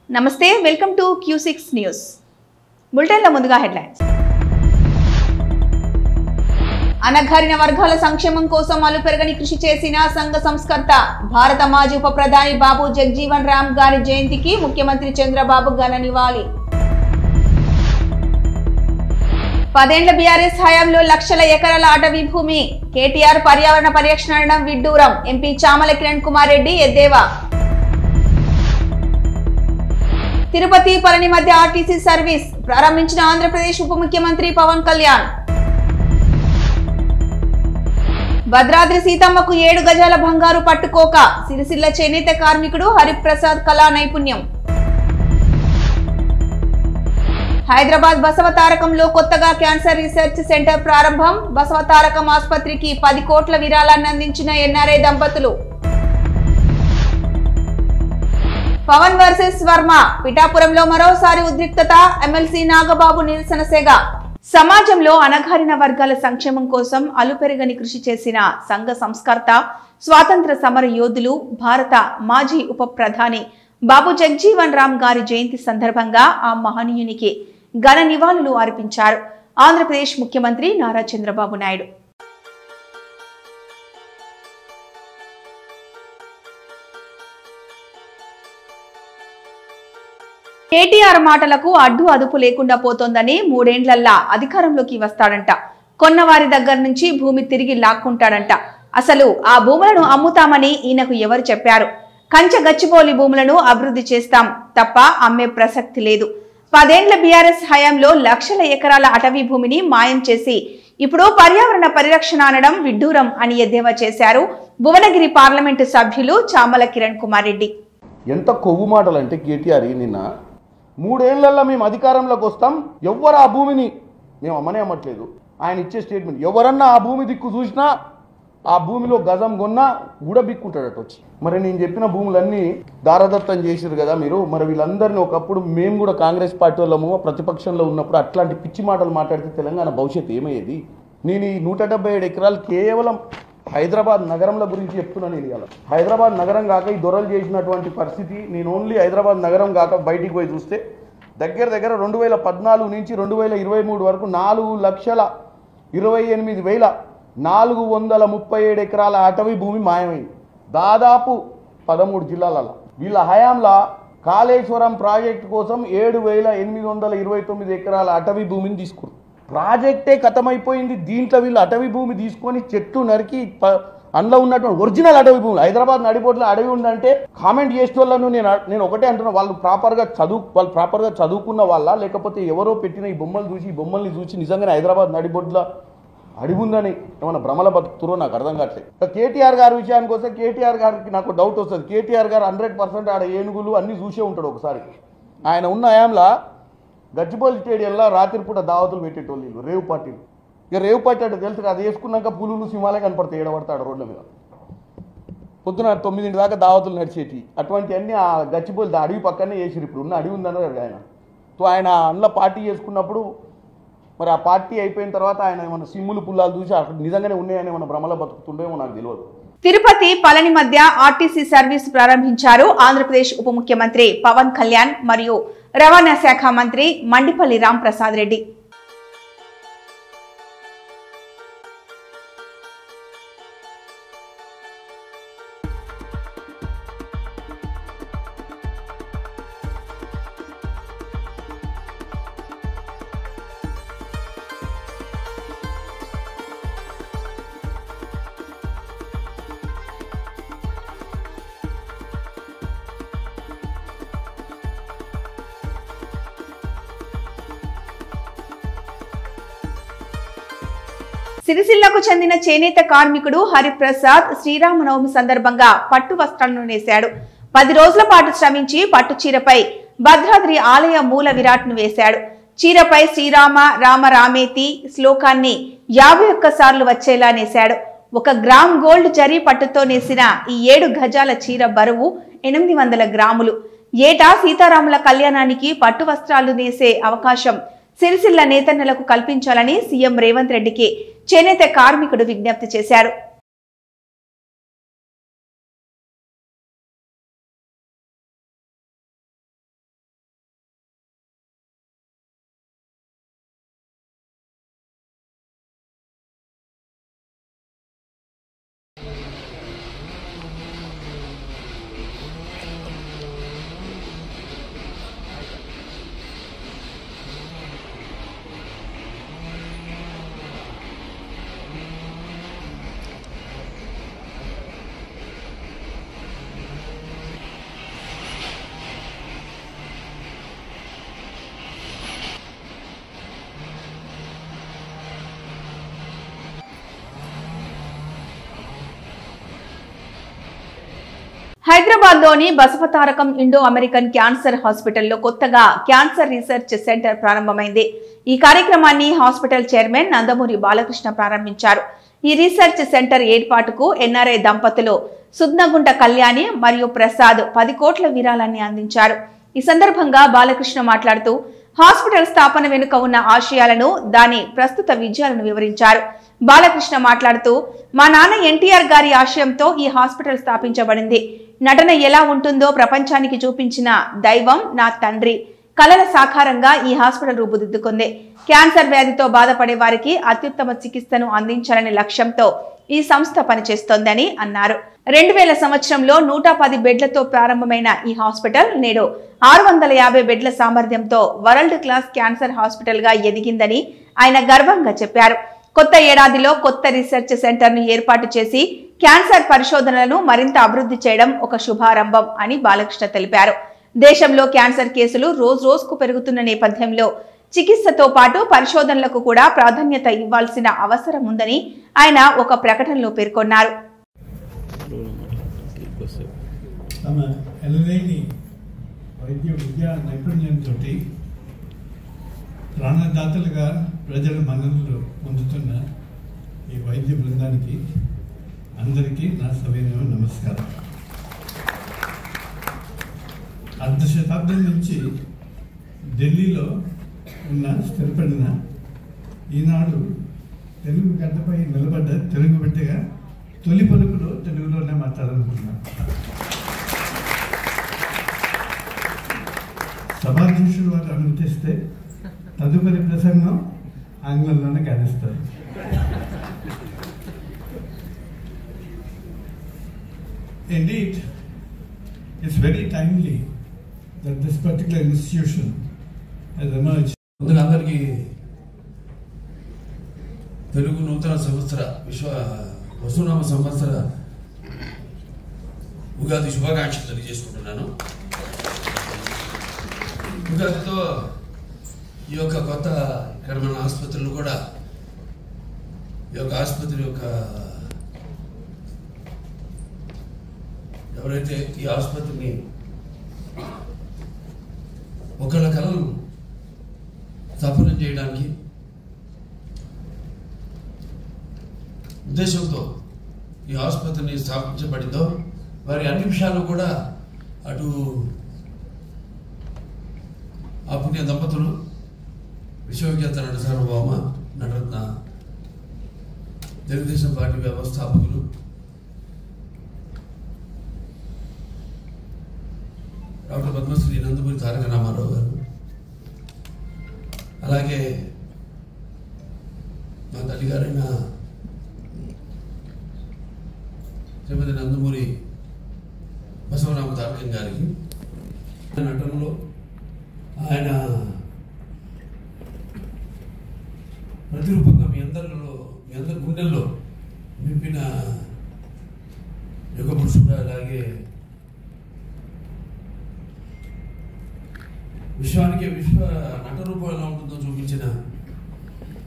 నమస్తే welcome to Q6 news బులెటిన్ల ముందుగా headlines. అనగారిన వర్గాల సంక్షేమం కోసం అలుపెరగని కృషి చేసిన సంఘ సంస్కర్త భారత మాజీ ఉప ప్రధాని బాబు జగజీవన్ రామ్ గారి జయంతికి ముఖ్యమంత్రి చంద్రబాబు ఘన నివాళి. 10 ఏళ్ల బీఆర్ఎస్ హయాంలో లక్షల ఎకరాల అటవీ భూమి కేటీఆర్ పర్యావరణ పరిరక్షణ అనడం విడ్డూరం. ఎంపీ చామల కిరణ్ కుమార్ రెడ్డి ఎద్దేవా. తిరుపతి పళని మధ్య ఆర్టీసీ సర్వీస్ ప్రారంభించిన ఆంధ్రప్రదేశ్ ఉప ముఖ్యమంత్రి పవన్ కళ్యాణ్. భద్రాద్రి సీతమ్మకు 7 గజాల బంగారు పట్టుకోక సిరిసిల్ల చేనేత కార్మికుడు హరిప్రసాద్ కళా నైపుణ్యం. హైదరాబాద్ బసవతారకంలో కొత్తగా క్యాన్సర్ రీసెర్చ్ సెంటర్ ప్రారంభం. బసవతారకం ఆసుపత్రికి 10 కోట్ల విరాళాన్ని అందించిన ఎన్ఆర్ఐ దంపతులు. పవన్ వర్సెస్ వర్మ పిఠాపురంలో మరోసారి ఉద్రిక్తత. ఎమ్మెల్సీ నాగబాబు నిరసన సెగ. సమాజంలో అణగారిన వర్గాల సంక్షేమం కోసం అలుపెరగని కృషి చేసిన సంఘ సంస్కర్త స్వాతంత్ర సమర యోధులు భారత మాజీ ఉప ప్రధాని బాబు జగజీవన్ రామ్ గారి జయంతి సందర్భంగా ఆ మహనీయునికి ఘన నివాళులు అర్పించారు ఆంధ్రప్రదేశ్ ముఖ్యమంత్రి నారా చంద్రబాబు నాయుడు. కేటీఆర్ మాటలకు అడ్డు అదుపు లేకుండా పోతోందని 3 ఏళ్లల్లా అధికారంలోకి వస్తాడంట. కొన్నవారి దగ్గర నుంచి భూమి తిరిగి లాక్కుంటాడంట. అసలు ఆ భూములను అమ్ముతామని ఈయనకు ఎవరు చెప్పారు? కంచె గచ్చిబౌలి భూములను అభివృద్ధి చేస్తాం తప్ప అమ్మే ప్రసక్తి లేదు. 10 ఏళ్ల బీఆర్ఎస్ హయాంలో లక్షల ఎకరాల అటవీ భూమిని మాయం చేసి ఇప్పుడు పర్యావరణ పరిరక్షణ అనడం విడ్డూరం అని ఎద్దేవా చేశారు భువనగిరి పార్లమెంటు సభ్యులు చామల కిరణ్ కుమార్ రెడ్డి. ఎంత కొవ్వు మాటలు అంటే కేటీఆర్ నిన్న 3 ఏళ్లలో మేము అధికారంలోకి వస్తాం, ఎవరు ఆ భూమిని మేము అమ్మనే అమ్మట్లేదు. ఆయన ఇచ్చే స్టేట్మెంట్, ఎవరన్నా ఆ భూమి దిక్కు చూసినా ఆ భూమిలో గజం కొన్నా బిక్కుంటాడట వచ్చి. మరి నేను చెప్పిన భూములన్నీ దారదత్తం చేసిరు కదా మీరు. మరి వీళ్ళందరినీ ఒకప్పుడు మేము కూడా కాంగ్రెస్ పార్టీ వాళ్ళము ప్రతిపక్షంలో ఉన్నప్పుడు అట్లాంటి పిచ్చి మాటలు మాట్లాడితే తెలంగాణ భవిష్యత్తు ఏమయ్యేది? నేను ఈ 177 ఎకరాలు కేవలం హైదరాబాద్ నగరంలో గురించి చెప్తున్నాను. నేను ఇవాళ హైదరాబాద్ నగరం కాక ఈ దొరలు చేసినటువంటి పరిస్థితి, నేను ఓన్లీ హైదరాబాద్ నగరం కాక బయటికి పోయి చూస్తే దగ్గర 2014 నుంచి 2023 వరకు 4,28,437 ఎకరాల అటవీ భూమి మాయమైంది. దాదాపు 13 జిల్లాలలో. వీళ్ళ హయాంలో కాళేశ్వరం ప్రాజెక్టు కోసం 7,829 ఎకరాల అటవీ భూమిని తీసుకున్నారు. ప్రాజెక్టే ఖతమైపోయింది. దీంట్లో వీళ్ళు అటవీ భూమి తీసుకొని చెట్టు నరికి అందులో ఉన్నటువంటి ఒరిజినల్ అటవీ భూములు, హైదరాబాద్ నడిబొడ్లో అడవి ఉందంటే కామెంట్ చేసే వాళ్ళను నేను ఒకటే అంటున్నా, వాళ్ళు ప్రాపర్గా చదువుకున్న వాళ్ళ, లేకపోతే ఎవరో పెట్టిన ఈ బొమ్మల్ని చూసి నిజంగానే హైదరాబాద్ నడిబొడ్లో అడవి ఉందని ఏమైనా భ్రమల బతుకుతురో నాకు అర్థం కావట్లేదు. కేటీఆర్ గారి విషయానికి వస్తే కేటీఆర్ గారికి నాకు డౌట్ వస్తుంది. కేటీఆర్ గారు 100% ఆడ ఏనుగులు అన్నీ చూసే ఉంటాడు. ఒకసారి ఆయన ఉన్న హయాంలో గచ్చిబౌలి స్టేడియంలో రాత్రిపూట దావతులు పెట్టేటోళ్ళు వీళ్ళు, రేవు పార్టీలు. ఇక రేవు పార్టీ అంటే తెలుసు కదా, అది వేసుకున్నాక పులులు సింహాలే కనపడతాయి, ఏడబడతాడు రోడ్ల మీద. పొద్దున 9 దాకా దావతులు నడిచేటి. అటువంటివన్నీ ఆ గచ్చిబౌలి అడవి పక్కనే వేసిరు. ఇప్పుడు ఉన్న అడవి ఉందన్నారు ఆయన. సో ఆయన అందులో పార్టీ చేసుకున్నప్పుడు మరి ఆ పార్టీ అయిపోయిన తర్వాత ఆయన ఏమన్నా సిమ్ములు పుల్లాలు చూసి అక్కడ నిజంగానే ఉన్నాయని ఏమన్నా భ్రమలో బతుకుతుండేమో నాకు తెలియదు. తిరుపతి పళని మధ్య ఆర్టీసీ సర్వీస్ ప్రారంభించారు ఆంధ్రప్రదేశ్ ఉప ముఖ్యమంత్రి పవన్ కళ్యాణ్ మరియు రవాణా శాఖ మంత్రి మండిపల్లి రాంప్రసాద్ రెడ్డి. సిరిసిల్లకు చెందిన చేనేత కార్మికుడు హరిప్రసాద్ శ్రీరామనవమి సందర్భంగా పట్టు వస్త్రాలను నేశాడు. 10 రోజుల పాటు శ్రమించి పట్టు చీరపై భద్రాద్రి ఆలయ మూల విరాట్ను వేశాడు. చీరపై శ్రీరామ రామ రామేతి శ్లోకాన్ని 51 సార్లు వచ్చేలా నేశాడు. 1 గ్రామ్ గోల్డ్ జరీ పట్టుతో నేసిన ఈ 7 గజాల చీర బరువు 800 గ్రాములు. ఏటా సీతారాముల కళ్యాణానికి పట్టు వస్త్రాలు నేసే అవకాశం సిరిసిల్ల నేతన్నలకు కల్పించాలని సీఎం రేవంత్ రెడ్డికి చేనేత కార్మికుడు విజ్ఞప్తి చేశారు. హైదరాబాద్లోని బసవతారకం ఇండో అమెరికన్ క్యాన్సర్ హాస్పిటల్లో కొత్తగా క్యాన్సర్ రీసెర్చ్ సెంటర్ ప్రారంభమైంది. ఈ కార్యక్రమాన్ని హాస్పిటల్ చైర్మన్ నందమూరి బాలకృష్ణ ప్రారంభించారు. ఈ రీసెర్చ్ సెంటర్ ఏర్పాటుకు ఎన్ఆర్ఐ దంపతులు సుద్నగుంట కళ్యాణి మరియు ప్రసాద్ 10 కోట్ల విరాళాన్ని అందించారు. ఈ సందర్భంగా బాలకృష్ణ మాట్లాడుతూ హాస్పిటల్ స్థాపన వెనుక ఉన్న ఆశయాలను, దాని ప్రస్తుత విజయాలను వివరించారు. బాలకృష్ణ మాట్లాడుతూ, మా నాన్న ఎన్టీఆర్ గారి ఆశయంతో ఈ హాస్పిటల్ స్థాపించబడింది. నటన ఎలా ఉంటుందో ప్రపంచానికి చూపించిన దైవం నా తండ్రి. కలల సాకారంగా ఈ హాస్పిటల్ రూపుదిద్దుకుంది. క్యాన్సర్ వ్యాధితో బాధపడే వారికి అత్యుత్తమ చికిత్సను అందించాలనే లక్ష్యంతో ఈ సంస్థ పనిచేస్తోందని అన్నారు. 2000 సంవత్సరంలో 110 బెడ్లతో ప్రారంభమైన ఈ హాస్పిటల్ నేడు 650 బెడ్ల సామర్థ్యంతో వరల్డ్ క్లాస్ క్యాన్సర్ హాస్పిటల్ గా ఎదిగిందని ఆయన గర్వంగా చెప్పారు. కొత్త ఏడాదిలో కొత్త రీసెర్చ్ సెంటర్ ను ఏర్పాటు చేసి క్యాన్సర్ పరిశోధనలను మరింత అభివృద్ధి చేయడం ఒక శుభారంభం అని బాలకృష్ణ తెలిపారు. దేశంలో క్యాన్సర్ కేసులు రోజుకు పెరుగుతున్న నేపథ్యంలో చికిత్సతో పాటు పరిశోధనలకు కూడా ప్రాధాన్యత ఇవ్వాల్సిన అవసరం ఉందని ఆయన ఒక ప్రకటనలో పేర్కొన్నారు. తమ ఎనలేని వైద్య విద్యా నైపుణ్యంతో ప్రాణదాతలుగా ప్రజల మన్ననలు పొందుతున్న ఈ వైద్య బృందానికి అందరికీ నా సవినయ నమస్కారం. అర్ధ శతాబ్దం నుంచి ఢిల్లీలో ఉన్న స్థిరపడిన ఈనాడు తెలుగు గడ్డపై నిలబడ్డ తెలుగు బిడ్డగా తొలి పలుకులో తెలుగులోనే మాట్లాడాలనుకుంటున్నాను. సభాధ్యక్షులు వారు అనుమతిస్తే తదుపరి ప్రసంగం ఆంగ్లంలోనే కానిస్తారు. Indeed, it's very timely that this particular institution has emerged. ముందుగా అందరికీ తెలుగు నూతన సంవత్సర వసునామ సంవత్సర ఉగాది శుభాకాంక్షలు తెలియజేసుకుంటున్నాను. ఉగాదితో ఈ యొక్క కొత్త ఇక్కడ మన ఆసుపత్రులు కూడా ఈ యొక్క ఆసుపత్రి యొక్క ఎవరైతే ఈ ఆసుపత్రిని ఒకళ్ళ కళను సఫలం చేయడానికి ఉద్దేశంతో ఈ ఆసుపత్రిని స్థాపించబడిందో వారి అన్ని విషయాలు కూడా అటు ఆ పుణ్య దంపతులు విశ్వవిఖ్యాత నట సార్వభౌమ నటరత్న తెలుగుదేశం పార్టీ వ్యవస్థాపకులు డాక్టర్ పద్మశ్రీ నందమూరి తారక రామారావు గారు, అలాగే మా తల్లిగారైన శ్రీమతి నందమూరి బసవరామ తారకం గారికి నటనలో ఆయన ప్రతిరూపంగా మీ అందరి గుండెల్లో నింపిన యుగ పురుషుడు, అలాగే విశ్వానికి విశ్వ నట రూపం ఎలా ఉంటుందో చూపించిన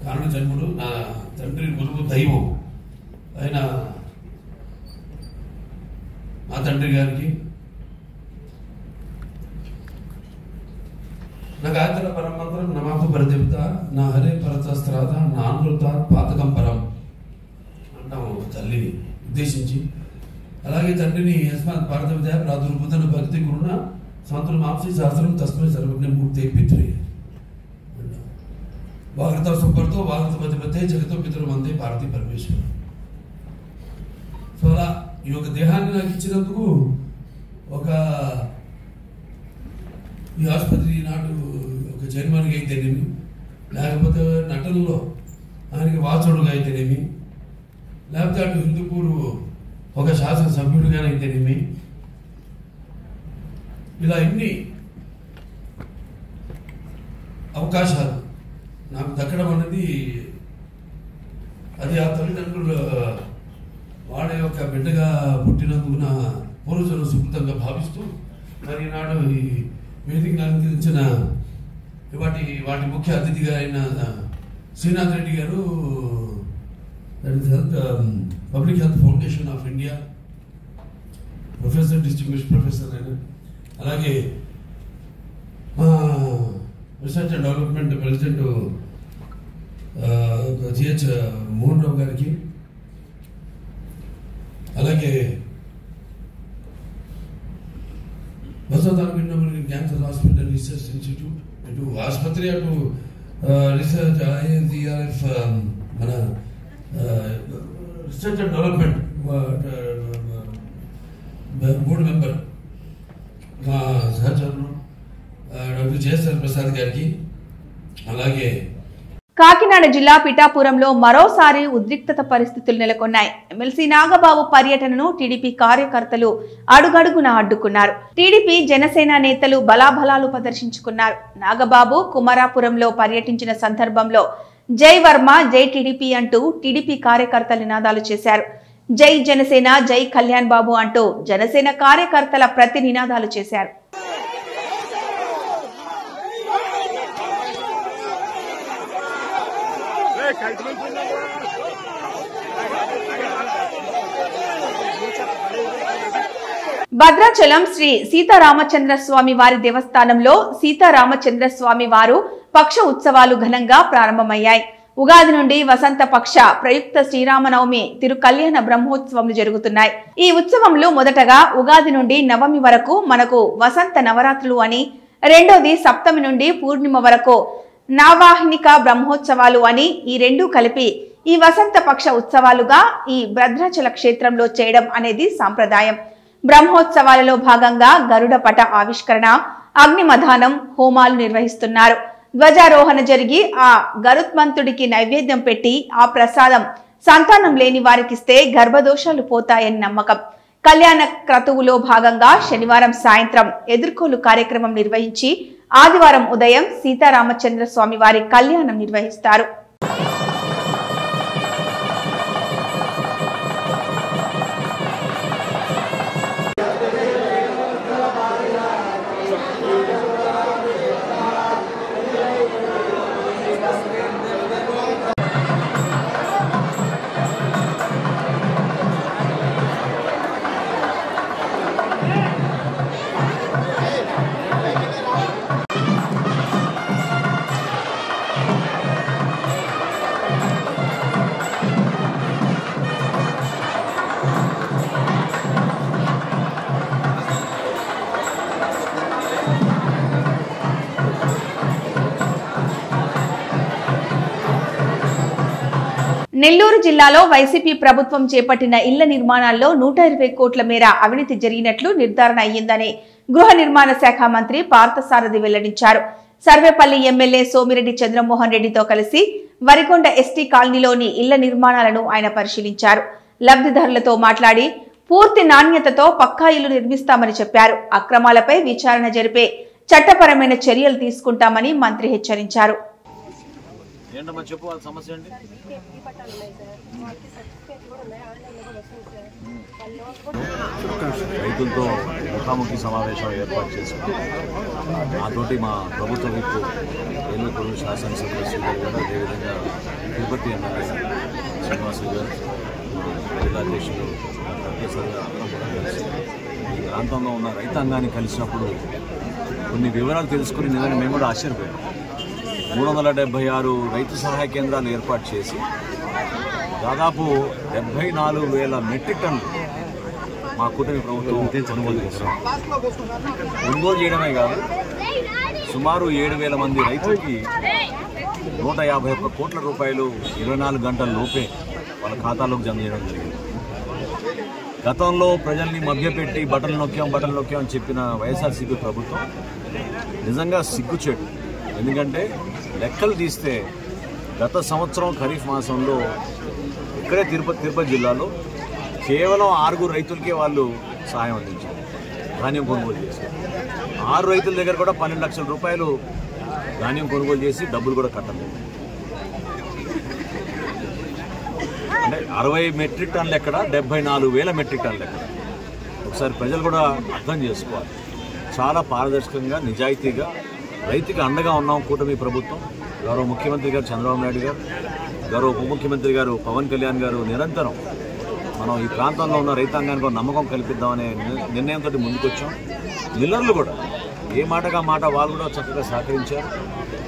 కారణ జన్ముడు నా తండ్రి గురువు దైవం ఆయన మా తండ్రి గారికి నా గాయత్ర పరమంత్రం నమాప పరిదేవత నా హరే పరతస్త్రాత నా అనృత పాతకం పరం అంటాము తల్లిని ఉద్దేశించి. అలాగే తండ్రిని యస్మాత్ పార్థవిద్య ప్రాదుర్భూతన భక్తి గురుణ సంతులు మాంసి శాస్త్రం తస్మై సర్వజ్ఞ మూర్తి పితృ వాగత సుపర్తో వాగత మధ్యపతే జగతో పితృ మందే భారతీ పరమేశ్వరు. సో అలా ఈ యొక్క దేహాన్ని నాకు ఇచ్చినందుకు ఒక ఈ ఆసుపత్రి నాటు ఒక చైర్మన్గా అయితేనేమి, లేకపోతే నటనలో ఆయనకి వాచోడుగా అయితేనేమి, లేకపోతే అటు హిందూపూర్ ఒక శాసనసభ్యుడిగా అయితేనేమి, ఇలా ఎన్ని అవకాశాలు నాకు దక్కడం అనేది అది ఆ తల్లిదండ్రుల వాడి యొక్క బిడ్డగా పుట్టినందుకు నా పూర్వజులు సుకృతంగా భావిస్తూ మరి ఈనాడు ఈ వేదికను అందించిన వాటి ముఖ్య అతిథిగా అయిన శ్రీనాథ్ రెడ్డి గారు, public health foundation of India, professor, distinguished professor ఆయన. అలాగే మా research and development president G H Mohan Rao గారికి, అలాగే Basavataraka cancer hospital research institute, ఇటు ఆసుపత్రి, అటు రీసెర్చ్ INCRF మన research and development board member మా సహచరులు డాక్టర్ జయశ్రీ ప్రసాద్ గారికి, అలాగే కాకినాడ జిల్లా పిఠాపురంలో మరోసారి ఉద్రిక్తత పరిస్థితులు నెలకొన్నాయి. ఎమ్మెల్సీ నాగబాబు పర్యటనను టీడీపీ కార్యకర్తలు అడుగడుగునా అడ్డుకున్నారు. టీడీపీ జనసేన నేతలు బలాబలాలు ప్రదర్శించుకున్నారు. నాగబాబు కుమారాపురంలో పర్యటించిన సందర్భంలో జై వర్మ, జై టీడీపీ అంటూ టీడీపీ కార్యకర్తలు నినాదాలు చేశారు. జై జనసేన, జై కళ్యాణ్ బాబు అంటూ జనసేన కార్యకర్తల ప్రతి నినాదాలు చేశారు. భద్రాచలం శ్రీ సీతారామచంద్ర స్వామి వారి దేవస్థానంలో సీతారామచంద్ర స్వామి వారు పక్ష ఉత్సవాలు ఘనంగా ప్రారంభమయ్యాయి. ఉగాది నుండి వసంత పక్ష ప్రయుక్త శ్రీరామనవమి తిరు కళ్యాణ బ్రహ్మోత్సవములు జరుగుతున్నాయి. ఈ ఉత్సవంలో మొదటగా ఉగాది నుండి నవమి వరకు మనకు వసంత నవరాత్రులు అని, రెండోది సప్తమి నుండి పూర్ణిమ వరకు నావాహినిక బ్రహ్మోత్సవాలు అని, ఈ రెండు కలిపి ఈ వసంత పక్ష ఉత్సవాలుగా ఈ భద్రాచల క్షేత్రంలో చేయడం అనేది సాంప్రదాయం. బ్రహ్మోత్సవాలలో భాగంగా గరుడ పట ఆవిష్కరణ, అగ్నిమధానం, హోమాలు నిర్వహిస్తున్నారు. ధ్వజారోహణ జరిగి ఆ గరుత్మంతుడికి నైవేద్యం పెట్టి ఆ ప్రసాదం సంతానం లేని వారికిస్తే గర్భదోషాలు పోతాయని నమ్మకం. కళ్యాణ క్రతువులో భాగంగా శనివారం సాయంత్రం ఎదుర్కోలు కార్యక్రమం నిర్వహించి ఆదివారం ఉదయం సీతారామచంద్ర స్వామి వారి కళ్యాణం నిర్వహిస్తారు. నెల్లూరు జిల్లాలో వైసీపీ ప్రభుత్వం చేపట్టిన ఇళ్ల నిర్మాణాల్లో 120 కోట్ల మేర అవినీతి జరిగినట్లు నిర్ధారణ అయ్యిందని గృహ నిర్మాణ శాఖ మంత్రి పార్థసారథి వెల్లడించారు. సర్వేపల్లి ఎమ్మెల్యే సోమిరెడ్డి చంద్రమోహన్ రెడ్డితో కలిసి వరికొండ ఎస్టీ కాలనీలోని ఇళ్ల నిర్మాణాలను ఆయన పరిశీలించారు. లబ్ధిదారులతో మాట్లాడి పూర్తి నాణ్యతతో పక్కా ఇల్లు నిర్మిస్తామని చెప్పారు. అక్రమాలపై విచారణ జరిపే చట్టపరమైన చర్యలు తీసుకుంటామని మంత్రి హెచ్చరించారు. రైతులతో ముఖాముఖి సమావేశం ఏర్పాటు చేసుకుని నాతోటి మా ప్రభుత్వ విప్పు ఏలూరు శాసనసభ్యులు శ్రీగారు గారు, అదేవిధంగా తిరుపతి ఎమ్మెల్యే శ్రీనివాసు గారు, జిల్లాధ్యక్షులు ప్రొఫెసర్ గారు అందరం కూడా కలిసి ఈ ప్రాంతంలో ఉన్న రైతాంగాన్ని కలిసినప్పుడు కొన్ని వివరాలు తెలుసుకుని నిజంగా మేము కూడా ఆశ్చర్యపోయాం. 376 రైతు సహాయ కేంద్రాలు ఏర్పాటు చేసి దాదాపు 74,000 మెట్రిక్ టన్నులు మా కూటమి ప్రభుత్వం కొనుగోలు చేస్తాం. కొనుగోలు చేయడమే కాదు, సుమారు 7,000 మంది రైతులకి 151 కోట్ల రూపాయలు 24 గంటల లోపే వాళ్ళ ఖాతాలోకి జమ చేయడం జరిగింది. గతంలో ప్రజల్ని మభ్యపెట్టి బటన్లు నొక్కాం అని చెప్పిన వైఎస్ఆర్సీపీ ప్రభుత్వం నిజంగా సిగ్గుచేటు. ఎందుకంటే లెక్కలు తీస్తే గత సంవత్సరం ఖరీఫ్ మాసంలో ఇక్కడే తిరుపతి జిల్లాలో కేవలం 6 రైతులకే వాళ్ళు సహాయం అందించారు, ధాన్యం కొనుగోలు చేశారు. 6 రైతుల దగ్గర కూడా 12 లక్షల రూపాయలు ధాన్యం కొనుగోలు చేసి డబ్బులు కూడా కట్టలేదు. అంటే 60 మెట్రిక్ టన్నులు ఎక్కడ, 74,000 మెట్రిక్ టన్నులు ఎక్కడ? ఒకసారి ప్రజలు కూడా అర్థం చేసుకోవాలి. చాలా పారదర్శకంగా, నిజాయితీగా రైతుకి అండగా ఉన్నాం కూటమి ప్రభుత్వం. గౌరవ ముఖ్యమంత్రి గారు చంద్రబాబు నాయుడు గారు, గౌరవ ఉప ముఖ్యమంత్రి గారు పవన్ కళ్యాణ్ గారు నిరంతరం మనం ఈ ప్రాంతంలో ఉన్న రైతాంగానికి నమ్మకం కల్పిద్దామనే నిర్ణయంతో ముందుకొచ్చాం. మిల్లర్లు కూడా ఏ మాటగా మాట వాళ్ళు కూడా చక్కగా సహకరించారు.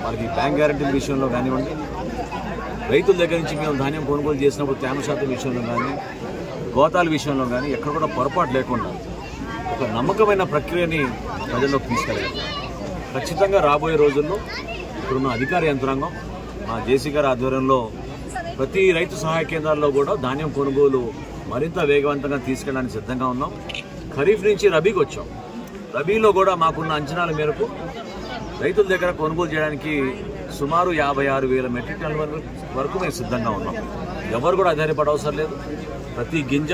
వాళ్ళకి బ్యాంక్ గ్యారంటీల విషయంలో కానివ్వండి, రైతుల దగ్గర నుంచి మేము ధాన్యం కొనుగోలు చేసినప్పుడు తేమ శాతం విషయంలో కానీ, గోతాల విషయంలో కానీ ఎక్కడ కూడా పొరపాటు లేకుండా ఒక నమ్మకమైన ప్రక్రియని ప్రజల్లోకి తీసుకెళ్ళాలి. ఖచ్చితంగా రాబోయే రోజుల్లో ఇప్పుడున్న అధికార యంత్రాంగం మా జేసీ గారి ఆధ్వర్యంలో ప్రతి రైతు సహాయ కేంద్రాల్లో కూడా ధాన్యం కొనుగోలు మరింత వేగవంతంగా తీసుకెళ్ళడానికి సిద్ధంగా ఉన్నాం. ఖరీఫ్ నుంచి రబీకి వచ్చాం. రబీలో కూడా మాకున్న అంచనాల మేరకు రైతుల దగ్గర కొనుగోలు చేయడానికి సుమారు 56,000 మెట్రిక్ టన్నుల వరకు మేము సిద్ధంగా ఉన్నాం. ఎవరు కూడా ఆధారపడ అవసరం లేదు. ప్రతి గింజ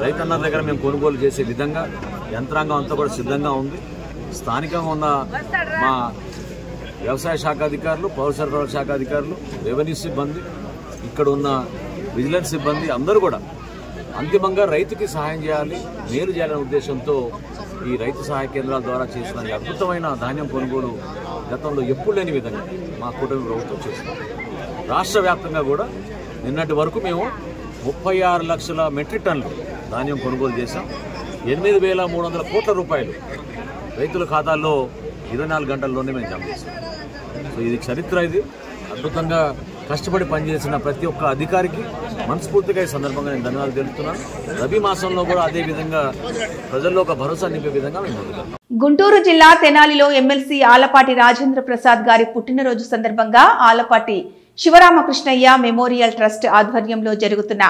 రైతన్నల దగ్గర మేము కొనుగోలు చేసే విధంగా యంత్రాంగం అంతా కూడా సిద్ధంగా ఉంది. స్థానికంగా ఉన్న మా వ్యవసాయ శాఖ అధికారులు, పౌర సరఫరాల శాఖ అధికారులు, రెవెన్యూ సిబ్బంది, ఇక్కడ ఉన్న విజిలెన్స్ సిబ్బంది అందరూ కూడా అంతిమంగా రైతుకి సహాయం చేయాలి, మేలు చేయాలనే ఉద్దేశంతో ఈ రైతు సహాయ కేంద్రాల ద్వారా చేసిన అద్భుతమైన ధాన్యం కొనుగోలు గతంలో ఎప్పుడు లేని విధంగా మా కూటమి ప్రభుత్వం చేసింది. రాష్ట్ర వ్యాప్తంగా కూడా నిన్నటి వరకు మేము 36 లక్షల మెట్రిక్ టన్నులు ధాన్యం కొనుగోలు చేశాం. 8,300 కోట్ల రూపాయలు రైతుల ఖాతాల్లో 24 గంటల్లోనే మేము జమ చేశాం. సో ఇది చరిత్ర. ఇది అద్భుతంగా కష్టపడి పనిచేసిన ప్రతి ఒక్క అధికారికి మనస్ఫూర్తిగా ఈ సందర్భంగా నేను ధన్యవాదాలు తెలుపుతున్నాను. రబీ మాసంలో కూడా అదే విధంగా ప్రజల్లో ఒక భరోసా నింపే విధంగా మేము ముందుకెళ్తాం. గుంటూరు జిల్లా తెనాలిలో ఎమ్మెల్సీ ఆలపాటి రాజేంద్ర ప్రసాద్ గారి పుట్టినరోజు సందర్భంగా ఆలపాటి శివరామకృష్ణయ్య మెమోరియల్ ట్రస్ట్ ఆధ్వర్యంలో జరుగుతున్న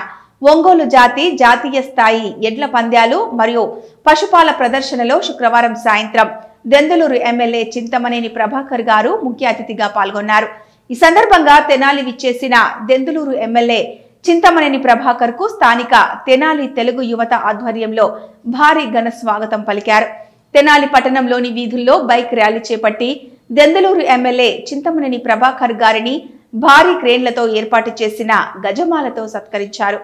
ఒంగోలు జాతీయ స్థాయి ఎడ్ల పంద్యాలు మరియు పశుపాల ప్రదర్శనలో శుక్రవారం సాయంత్రం దెందులూరు ఎమ్మెల్యే చింతమనేని ప్రభాకర్ గారు ముఖ్య అతిథిగా పాల్గొన్నారు. ఈ సందర్భంగా తెనాలి విచ్చేసిన దెందులూరు ఎమ్మెల్యే చింతమనేని ప్రభాకర్ కు స్థానిక తెనాలి తెలుగు యువత ఆధ్వర్యంలో భారీ ఘన స్వాగతం పలికారు. తెనాలి పట్టణంలోని వీధుల్లో బైక్ ర్యాలీ చేపట్టి దెందులూరు ఎమ్మెల్యే చింతమనేని ప్రభాకర్ గారిని భారీ క్రేన్లతో ఏర్పాటు చేసిన గజమాలతో సత్కరించారు.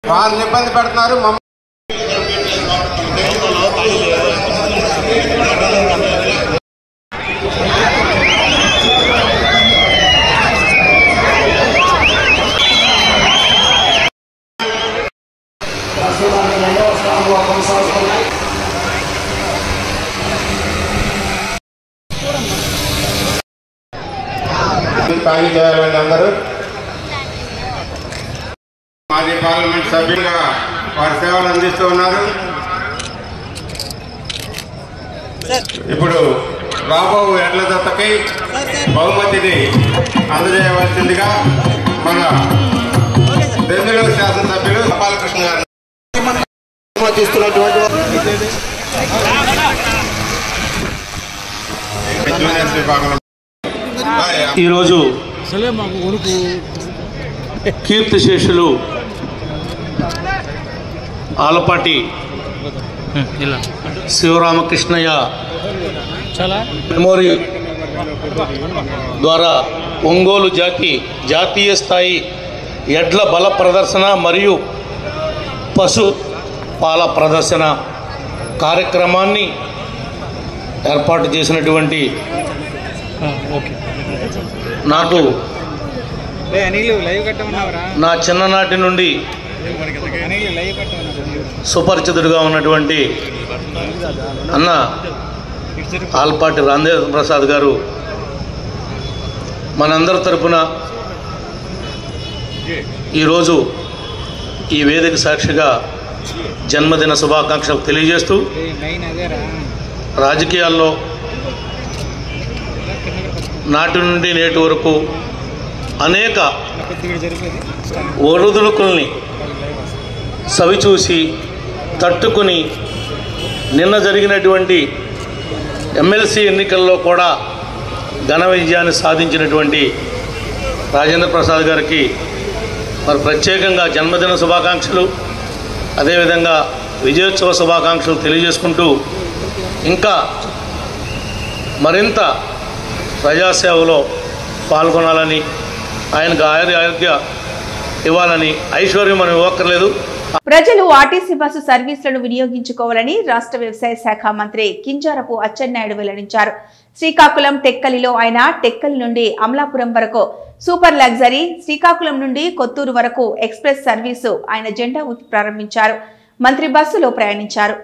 వాళ్ళని ఇబ్బంది పెడుతున్నారు. పని చేయాలండి. అందరూ మాజీ పార్లమెంట్ సభ్యులుగా వారి సేవలు అందిస్తూ ఉన్నారు. ఇప్పుడు రాబో ఎడ్ల దత్తకి బహుమతిని అందజేయవలసిందిగా మన దెందులూరు శాసనసభ్యులు బాలకృష్ణ గారు ఈరోజు కీర్తిశేషులు ఆలపాటి శివరామకృష్ణయ్య మెమోరియల్ ద్వారా ఒంగోలు జాతీయ స్థాయి ఎడ్ల బల ప్రదర్శన మరియు పశు పాల ప్రదర్శన కార్యక్రమాన్ని ఏర్పాటు చేసినటువంటి నాకు నా చిన్ననాటి నుండి సుపరిచితుడిగా ఉన్నటువంటి అన్న ఆలపాటి రాజేంద్ర ప్రసాద్ గారు మనందరి తరపున ఈరోజు ఈ వేదిక సాక్షిగా జన్మదిన శుభాకాంక్షలు తెలియజేస్తూ రాజకీయాల్లో నాటి నుండి నేటి వరకు అనేక ఒడుదుడుకుల్ని సవిచూసి తట్టుకుని నిన్న జరిగినటువంటి ఎమ్మెల్సీ ఎన్నికల్లో కూడా ఘన విజయాన్ని సాధించినటువంటి రాజేంద్ర ప్రసాద్ గారికి మరి ప్రత్యేకంగా జన్మదిన శుభాకాంక్షలు, అదేవిధంగా విజయోత్సవ శుభాకాంక్షలు తెలియజేసుకుంటూ ఇంకా మరింత ప్రజాసేవలో పాల్గొనాలని, ఆయనకు ఆరోగ్య ఇవ్వాలని, ఐశ్వర్యం మనం ఇవ్వక్కర్లేదు. ప్రజలు ఆర్టీసీ బస్సు సర్వీసులను వినియోగించుకోవాలని రాష్ట్ర వ్యవసాయ శాఖ మంత్రి కింజారపు అచ్చెన్నాయుడు వెల్లడించారు. శ్రీకాకుళం టెక్కలిలో ఆయన టెక్కలి నుండి అమలాపురం వరకు సూపర్ లగ్జరీ, శ్రీకాకుళం నుండి కొత్తూరు వరకు ఎక్స్ప్రెస్ సర్వీసు ఆయన జెండా ఊపి ప్రారంభించారు. మంత్రి బస్సులో ప్రయాణించారు.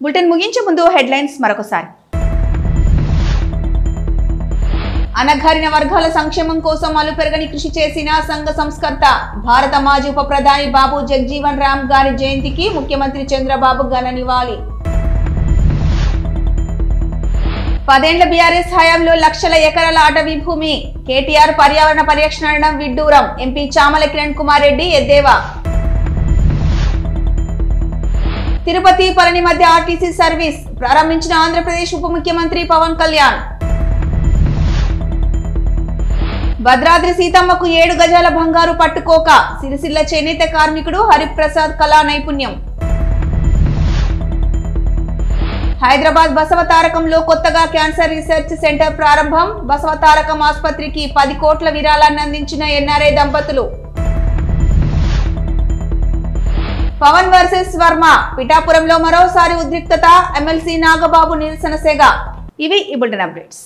బులెటిన్ ముగించే ముందు హెడ్లైన్స్ మరొకసారి. అనగారిన వర్గాల సంక్షేమం కోసం అలుపెరగని కృషి చేసిన సంఘ సంస్కర్త భారత మాజీ ఉప ప్రధాని బాబు జగజీవన్ రామ్ గారి జయంతికి ముఖ్యమంత్రి చంద్రబాబు ఘన నివాళి. 10 ఏళ్ల బీఆర్ఎస్ హయాంలో లక్షల ఎకరాల అటవీ భూమి, కేటీఆర్ పర్యావరణ పరిరక్షణ విడ్డూరం, ఎంపీ చామల కిరణ్ కుమార్ రెడ్డి ఎద్దేవా. తిరుపతి పళని మధ్య ఆర్టీసీ సర్వీస్ ప్రారంభించిన ఆంధ్రప్రదేశ్ ఉప ముఖ్యమంత్రి పవన్ కళ్యాణ్. భద్రాద్రి సీతమ్మకు 7 గజాల బంగారు పట్టుకోక, సిరిసిల్ల చేనేత కార్మికుడు హరిప్రసాద్ కళా నైపుణ్యం. హైదరాబాద్ బసవతారకంలో కొత్తగా క్యాన్సర్ రీసెర్చ్ సెంటర్ ప్రారంభం, బసవతారకం ఆసుపత్రికి 10 కోట్ల విరాళాన్ని అందించిన ఎన్ఆర్ఐ దంపతులు. పవన్ వర్సెస్ వర్మ, పిఠాపురంలో మరోసారి ఉద్రిక్తత, ఎమ్మెల్సీ నాగబాబు నిరసన సెగ. ఇవి ఈ బులెటిన్ అప్డేట్స్.